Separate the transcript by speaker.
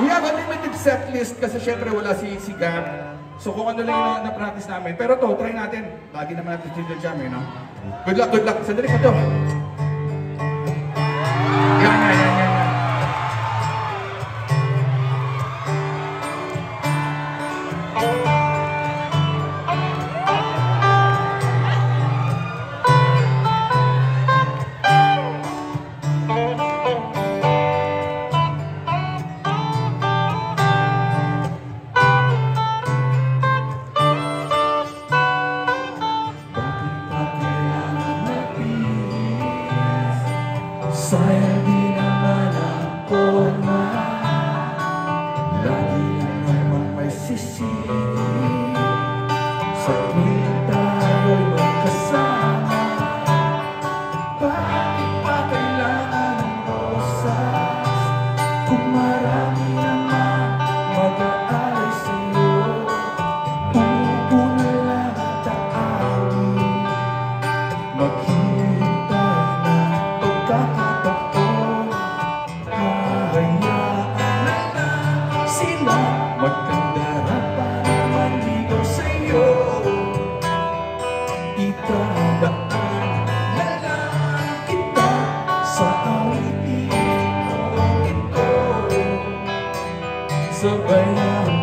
Speaker 1: We have a limited set list kasi syempre wala si Gab. So kung ano lang yung na-practice namin. Pero to, try natin. Lagi naman natin si Jam, eh, no? Good luck, good luck. Sandali pa to. Yan.
Speaker 2: Sayang di naman ang forma, lagi naman may sisili. Sa tuwing tayo'y magkasama, bakit pa kailangan ng rosas? Kung marami naman mag-aalay sa'yo, puno lang at aawin, maghihintay na pagkakataon. Hayaan na lang sila magkandara para manligaw sa'yo. Itandaan na lang kita sa awitin ko ito. Sabayan